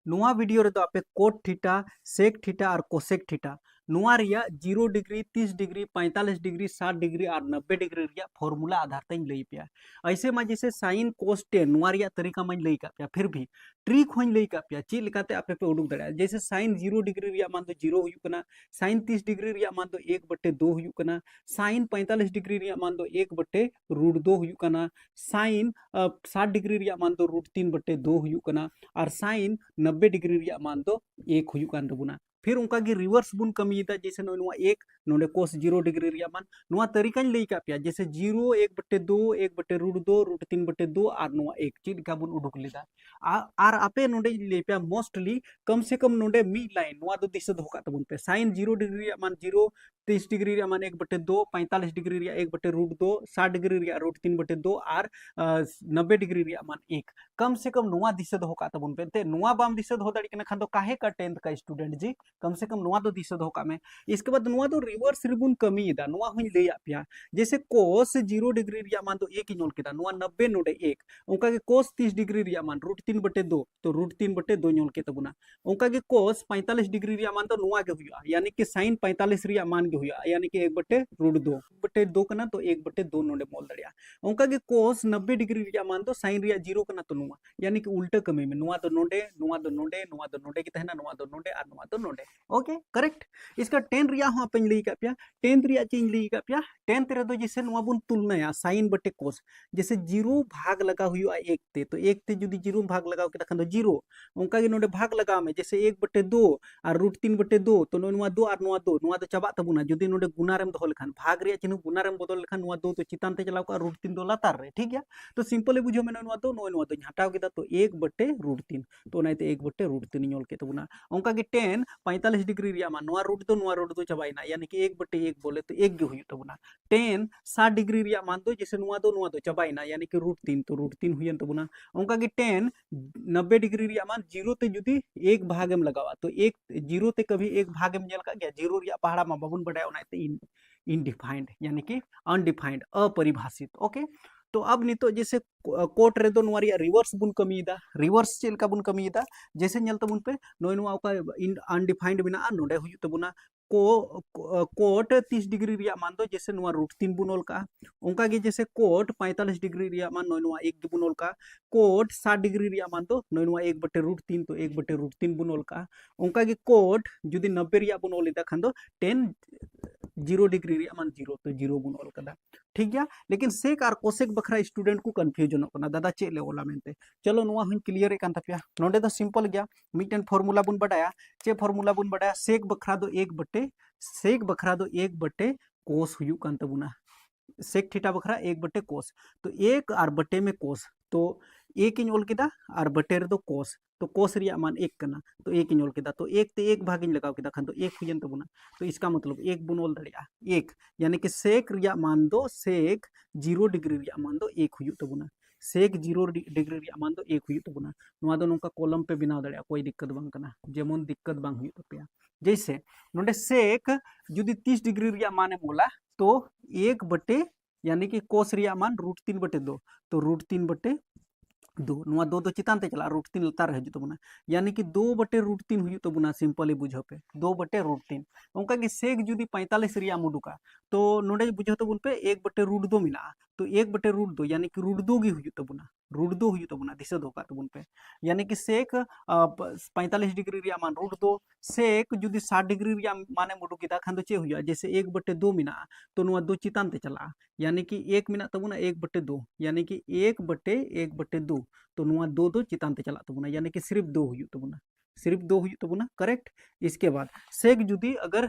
नुआ वीडियो रे तो आपे कोट थीटा सेक थीटा और कोसेक थीटा नुआ रिया 0 डिग्री 30 डिग्री 45 डिग्री 60 डिग्री और 90 डिग्री रिया फॉर्मूला आधार तक लई पिया ऐसे में जैसे साइन कोस टेन नुआ रिया तरीका में लई का पिया फिर भी ट्रिक होइन लई का पिया ची लेकाते आपे पे उडुक दड़ा जैसे साइन 0 डिग्री रिया मान दो 0 हुयु कना साइन 30 डिग्री रिया मान दो 1/2 हुयु कना साइन 45 डिग्री रिया मान दो 1/√2 हुयु कना साइन 60 डिग्री रिया मान दो √3/2 हुयु कना और साइन 90 डिग्री रिया मान दो 1 हुयु कान तबुना फिर उनका की रिवर्स बुन कमीदा जैसे नोनुआ 1 नोडे कोस 0 डिग्री रिया मान नुआ तरीका लई का पिया जैसे 0 1/2 1/√2 √3/2 और नुआ 1 चीज का बुन उडुक लेदा आर आपे नोडे ले पिया मोस्टली कम से कम नोडे मी लाइन नुआ दो दिस धोका तबुन पे साइन 0 डिग्री रिया मान 0 30 डिग्री रिया मान 1/2 45 डिग्री रिया 1/√2 60 डिग्री रिया √3/2 और 90 डिग्री रिया मान 1 कम से कम नुआ दिशा दो का तबुन पे ते नुआ बाम दिशा दो दाड़ी कना खान दो काहे का 10th का स्टूडेंट जी कम से कम नुआ दो दिशा दो का में इसके बाद नुआ दो रिवर्स रिबुन कमी दा नुआ हुई ले आपिया जैसे कोस 0 डिग्री रिया मान दो 1 इनोल केदा नुआ 90 नोडे 1 उनका के कोस 30 डिग्री रिया मान √3/2 तो √3/2 इनोल के तबुना उनका के कोस 45 डिग्री रिया मान दो नुआ के हुआ यानी कि साइन 45 रिया मान के हुआ यानी कि 1/√2 कना तो 1/2 नोडे मोल दड़िया उनका के कोस 90 डिग्री रिया मान दो साइन रिया 0 कना तो नुआ यानी कि उल्टा कमी में नुआ दो नोडे नुआ दो नोडे नुआ दो नोडे की तहना नुआ दो नोडे और नुआ दो नोडे ओके करेक्ट इसका 10 रिया हो अपन लई का पिया 10th रिया चेंज लई का पिया 10th रे दो जैसे नुआ बुन तुलना साइन बटे कोस जैसे 0 भाग लगा हुआ 1 ते तो 1 ते जुदी 0 भाग लगाओ के तखन 0 उनका के नोडे भाग लगा में जैसे 1/2 और √3/2 तो नुआ 2 और नुआ 2 नुआ दो चबा तबुना जुदी नोडे गुना रेम दो लेखान भाग रिया चिन्ह गुना रेम बदल लेखान नुआ 2 तो चितान ते चलाव का √3 दो लातार रे ठीक है तो सिंपली बुझो में नुआ 2 नुआ 2 हटाव केदा तो 1/√3 तो नाइते 1/√3 ᱧᱚᱞ के तबुना उनका के 10 45 डिग्री रिया मा नुआ रूट दो चबाइना यानी कि 1/1 बोले तो 1 गे हुई तबुना 10 60 डिग्री रिया मान दो जैसे नुआ दो चबाइना यानी कि √3 तो √3 हुई तबुना उनका के 10 90 डिग्री रिया मान 0 ते जुदी 1 भाग में लगावा तो 1 0 ते कभी 1 भाग में जल का गया 0 रिया पहाड़ा मा बाबुन बडाय ओनाइते इनडिफाइंड यानी कि अनडिफाइंड अपरिभाषित ओके तो अब नितो जैसे कोट रे दो नुआ रिवर्स बुन कमीदा रिवर्स चेल का बुन कमीदा जैसे नेल तबुन पे नोय नुआ का अनडिफाइंड बिना नोडे हुई तबुना कोट 30 डिग्री रिया मान दो जैसे नुआ √3 बुनोल का उनका के जैसे कोट 45 डिग्री रिया मान नोय नुआ 1 बुनोल का कोट 60 डिग्री रिया मान दो नोय नुआ 1/√3 तो 1/√3 बुनोल का उनका के कोट जुदी 90 रिया बुनोल इदा खान दो 10 0 डिग्री रिया मान 0 तो 0 बुनोल कदा ठीक गया लेकिन सेक और कोसेक बखरा स्टूडेंट को कन्फ्यूजन होना दादा चे ले ओला मेनते चलो नुआ हुन क्लियर कान तपिया नोडे दो सिंपल गया मिटन फार्मूला बुन बडाया चे फार्मूला बुन बडाया सेक बखरा दो 1/, कोस हुयु कान तबुना सेक थीटा बखरा 1/, कोस तो 1 और बटे में कोस तो 1 इन ओल केदा और बटे रे दो कोस तो कोस रिया मान 1 कना तो 1 इन ओल केदा तो 1 ते 1 भाग इन लगाव केदा खान तो 1 हुयन तबुना तो इसका मतलब 1 बुन ओल दड़िया 1 यानी कि सेक रिया मान दो सेक 0 डिग्री रिया मान दो 1 हुयु तबुना सेक 0 डिग्री रिया मान दो 1 हुयु तबुना नुआ दो नोंका कॉलम पे बनाव दड़िया कोई दिक्कत बांग कना जेमन दिक्कत बांग हुयु तपिया जैसे नोंडे सेक जुदी 30 डिग्री रिया माने मोला तो 1/, यानी कि कोस रिया मान √3/2 तो √3/2 नुआ 2 चितान ते चला √3 लतार हजू तबुना यानी कि 2/√3 हुयु तबुना सिंपली बुझो पे 2/√3 उनका कि सेक जुदी 45 रिया मुडुका तो नोडे बुझो तबुन पे 1/√2 मिला तो 1/√2 यानी कि √2 गी हुयु तबुना √2 हुयु तबुना दिशा धोका तबुन पे यानी कि सेक 45 डिग्री रिया मान √2 सेक जुदी 60 डिग्री रिया माने मुडुकिदा खान दो चे हुयु जैसे 1/2 मिना तो नुआ 2 चितान ते चला यानी कि 1 मिना तबुना 1/2 यानी कि 1/1/2 तो नुआ 2 चितान ते चला तबुना यानी कि सिर्फ 2 हुयु तबुना सिर्फ 2 हुयु तबुना करेक्ट इसके बाद सेक जुदी अगर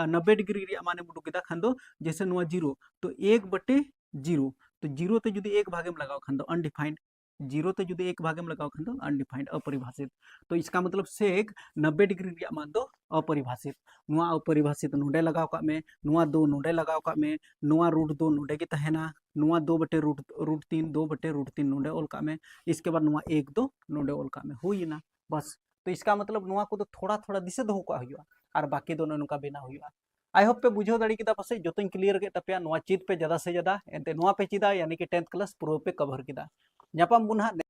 90 डिग्री रिया माने मुडुकिदा खान दो जैसे नुआ 0 तो 1/0 तो 0 ते जुदी 1 भागे में लगाओ खान दो अनडिफाइंड 0 ते जुदी 1 भागे में लगाओ खान दो अनडिफाइंड अपरिभाषित तो इसका मतलब सेक 90 डिग्री रिया मान दो अपरिभाषित नुआ अपरिभाषित नोडे लगाओ का में नुआ 2 नोडे लगाओ का में नुआ √2 नोडे की तहना नुआ 2/√3 2/√3 नोडे ओल का में इसके बाद नुआ 1 2 नोडे ओल का में हुई ना बस तो इसका मतलब नुआ को तो थोड़ा थोड़ा दिसे दो का हुआ और बाकी दोनों नुका बेना हुआ आई होप पे बुझो दाड़ी किदा पासे जो क्लियर के तपिया नुआ चीज पे ज्यादा से ज्यादा एंते नुआ पे चिदा यानी कि 10th क्लास पूरा पे कवर किदा ᱧᱟᱯᱟᱢ ᱵᱚᱱ ᱦᱟᱸᱜ